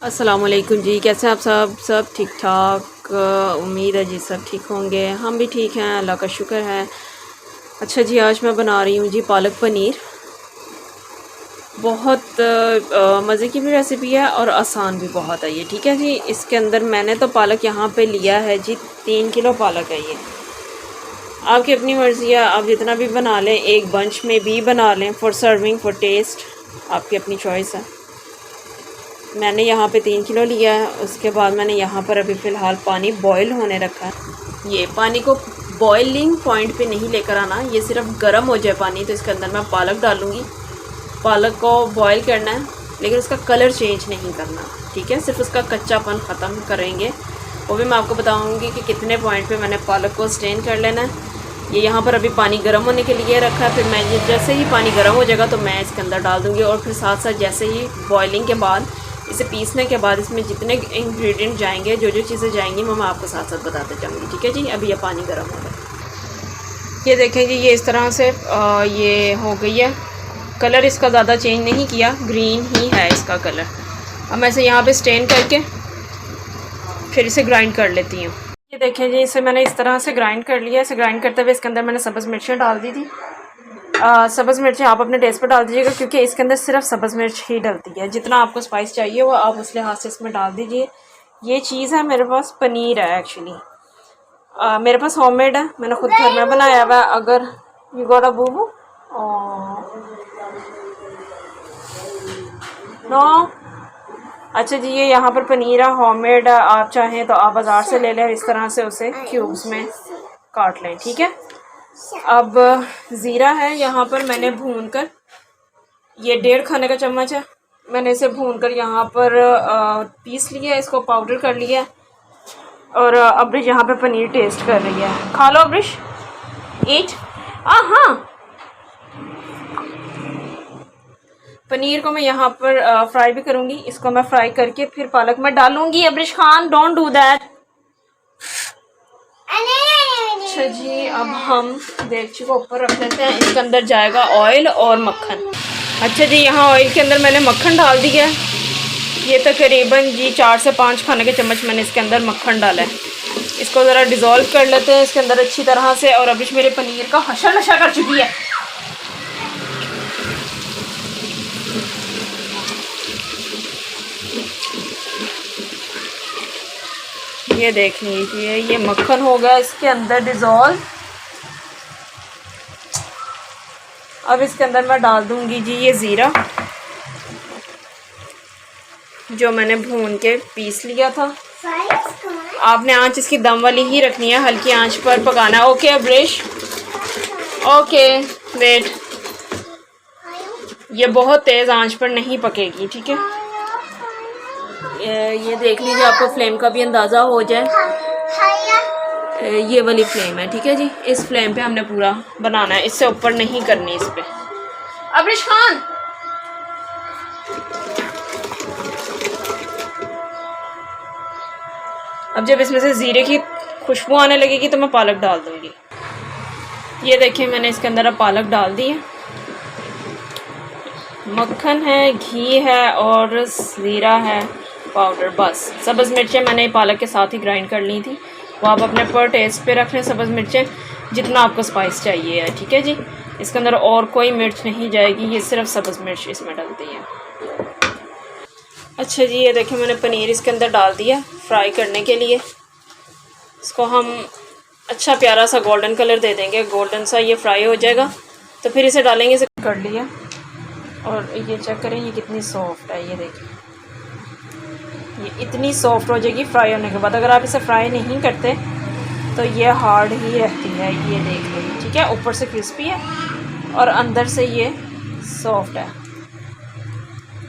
अस्सलामुअलैकुम जी, कैसे हैं आप सब ठीक ठाक। उम्मीद है जी सब ठीक होंगे, हम भी ठीक हैं, अल्लाह का शुक्र है। अच्छा जी, आज मैं बना रही हूँ जी पालक पनीर। बहुत मज़े की भी रेसिपी है और आसान भी बहुत है ये। ठीक है जी, इसके अंदर मैंने तो पालक यहाँ पे लिया है जी 3 किलो पालक है ये। आपकी अपनी मर्ज़ी है, आप जितना भी बना लें, एक बंच में भी बना लें, फॉर सर्विंग फॉर टेस्ट आपकी अपनी चॉइस है। मैंने यहाँ पे 3 किलो लिया है। उसके बाद मैंने यहाँ पर अभी फ़िलहाल पानी बॉईल होने रखा है। ये पानी को बॉइलिंग पॉइंट पे नहीं लेकर आना, ये सिर्फ गर्म हो जाए पानी तो इसके अंदर मैं पालक डालूँगी। पालक को बॉईल करना है लेकिन उसका कलर चेंज नहीं करना, ठीक है, सिर्फ उसका कच्चापन ख़त्म करेंगे। वो भी मैं आपको बताऊँगी कि कितने पॉइंट पर मैंने पालक को स्टेन कर लेना है। ये यहाँ पर अभी पानी गर्म होने के लिए रखा है। फिर मैं ये जैसे ही पानी गर्म हो जाएगा तो मैं इसके अंदर डाल दूँगी। और फिर साथ साथ जैसे ही बॉइलिंग के बाद इसे पीसने के बाद इसमें जितने इंग्रेडिएंट जाएंगे, जो चीज़ें जाएंगी वो मैं आपको साथ साथ बताते जाऊँगी। ठीक है जी, अभी ये पानी गर्म हो रहा है। ये देखें जी, ये इस तरह से ये हो गई है। कलर इसका ज़्यादा चेंज नहीं किया, ग्रीन ही है इसका कलर। अब मैं इसे यहाँ पे स्टेन करके फिर इसे ग्राइंड कर लेती हूँ। ये देखें जी, इसे मैंने इस तरह से ग्राइंड कर लिया। इसे ग्राइंड करते हुए इसके अंदर मैंने सब्ज़ मिर्चें डाल दी थी। सब्ज़ मिर्चें आप अपने टेस्ट पर डाल दीजिएगा क्योंकि इसके अंदर सिर्फ सब्ज़ मिर्च ही डलती है। जितना आपको स्पाइस चाहिए वो आप उस लिहाज से इसमें डाल दीजिए। ये चीज़ है, मेरे पास पनीर है एक्चुअली, मेरे पास होममेड है, मैंने खुद घर में बनाया हुआ है। अगर you got a booboo no. अच्छा जी, ये यहाँ पर पनीर है, होममेड। आप चाहें तो आप बाज़ार से ले लें, इस तरह से उसे क्यूब्स में काट लें। ठीक है, अब ज़ीरा है यहाँ पर मैंने भून कर, ये 1.5 खाने का चम्मच है, मैंने इसे भून कर यहाँ पर पीस लिया, इसको पाउडर कर लिया। और अब्रिश यहाँ पे पनीर टेस्ट कर रही है। खा लो अब्रिश, ईट। हाँ, पनीर को मैं यहाँ पर फ्राई भी करूँगी। इसको मैं फ्राई करके फिर पालक में डालूँगी। Abrish Khan, don't do that. अच्छा जी, अब हम देगची को ऊपर रख देते हैं। इसके अंदर जाएगा ऑयल और मक्खन। अच्छा जी, यहाँ ऑयल के अंदर मैंने मक्खन डाल दिया है। ये तकरीबन जी 4 से 5 खाने के चम्मच मैंने इसके अंदर मक्खन डाला है। इसको ज़रा डिज़ोल्व कर लेते हैं इसके अंदर अच्छी तरह से। और अभी मेरे पनीर का हशर नशा कर चुकी है। ये देख लीजिए, ये मक्खन हो गया इसके अंदर डिज़ोल्व। अब इसके अंदर मैं डाल दूंगी जी ये ज़ीरा जो मैंने भून के पीस लिया था। आपने आंच इसकी दम वाली ही रखनी है, हल्की आंच पर पकाना है। ओके अब्रिश, ओके वेट, ये बहुत तेज़ आंच पर नहीं पकेगी। ठीक है, ये देख लीजिए, आपको फ्लेम का भी अंदाज़ा हो जाए। ये वाली फ्लेम है, ठीक है जी, इस फ्लेम पे हमने पूरा बनाना है, इससे ऊपर नहीं करनी इस पे। अब्रिश खान, अब जब इसमें से ज़ीरे की खुशबू आने लगेगी तो मैं पालक डाल दूंगी। ये देखिए, मैंने इसके अंदर अब पालक डाल दी है। मक्खन है, घी है और ज़ीरा है पाउडर, बस। सब्ज़ मिर्चें मैंने पालक के साथ ही ग्राइंड कर ली थी, वो आप अपने पर टेस्ट पे रख लें। सब्ज़ मिर्चें जितना आपको स्पाइस चाहिए है। ठीक है जी, इसके अंदर और कोई मिर्च नहीं जाएगी, ये सिर्फ सब्ज़ मिर्च इसमें डलती है। अच्छा जी, ये देखिए, मैंने पनीर इसके अंदर डाल दिया फ्राई करने के लिए। इसको हम अच्छा प्यारा सा गोल्डन कलर दे देंगे, गोल्डन सा ये फ्राई हो जाएगा तो फिर इसे डालेंगे। इसे कर लिया और ये चेक करें ये कितनी सॉफ्ट है। ये देखिए, ये इतनी सॉफ्ट हो जाएगी फ्राई होने के बाद। अगर आप इसे फ्राई नहीं करते तो ये हार्ड ही रहती है। ये देख लीजिए, ठीक है, ऊपर से क्रिस्पी है और अंदर से ये सॉफ्ट है।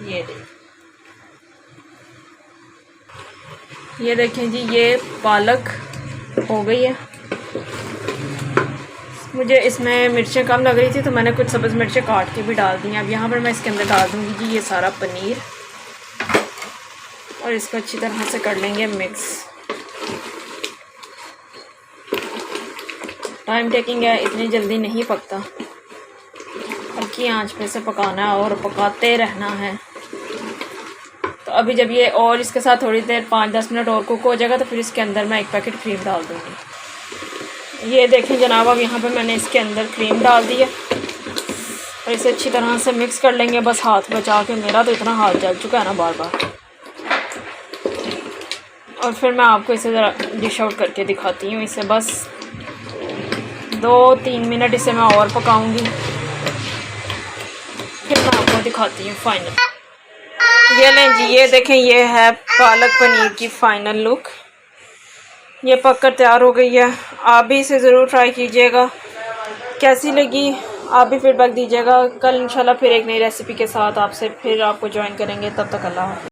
ये देखिए, ये देखें जी, ये पालक हो गई है। मुझे इसमें मिर्चें कम लग रही थी तो मैंने कुछ सब्ज़ मिर्चें काट के भी डाल दी हैं। अब यहाँ पर मैं इसके अंदर डाल दूँगी जी ये सारा पनीर और इसको अच्छी तरह से कर लेंगे मिक्स। टाइम टेकिंग है, इतनी जल्दी नहीं पकता, हल्की आंच पे से पकाना है और पकाते रहना है। तो अभी जब ये और इसके साथ थोड़ी देर 5-10 मिनट और कुक हो जाएगा तो फिर इसके अंदर मैं 1 पैकेट क्रीम डाल दूँगी। ये देखें जनाब, अब यहाँ पे मैंने इसके अंदर क्रीम डाल दी है और इसे अच्छी तरह से मिक्स कर लेंगे, बस हाथ बचा के। मेरा तो इतना हाथ जल चुका है ना बार बार। और फिर मैं आपको इसे ज़रा डिश आउट करके दिखाती हूँ। इसे बस 2-3 मिनट इसे मैं और पकाऊंगी, फिर मैं आपको दिखाती हूँ फाइनल। ये लें जी, ये देखें, ये है पालक पनीर की फ़ाइनल लुक। ये पककर तैयार हो गई है। आप भी इसे ज़रूर ट्राई कीजिएगा, कैसी लगी आप भी फीडबैक दीजिएगा। कल इंशाल्लाह फिर एक नई रेसिपी के साथ आपसे फिर आपको ज्वाइन करेंगे। तब तक अल्लाह हाफ़िज़।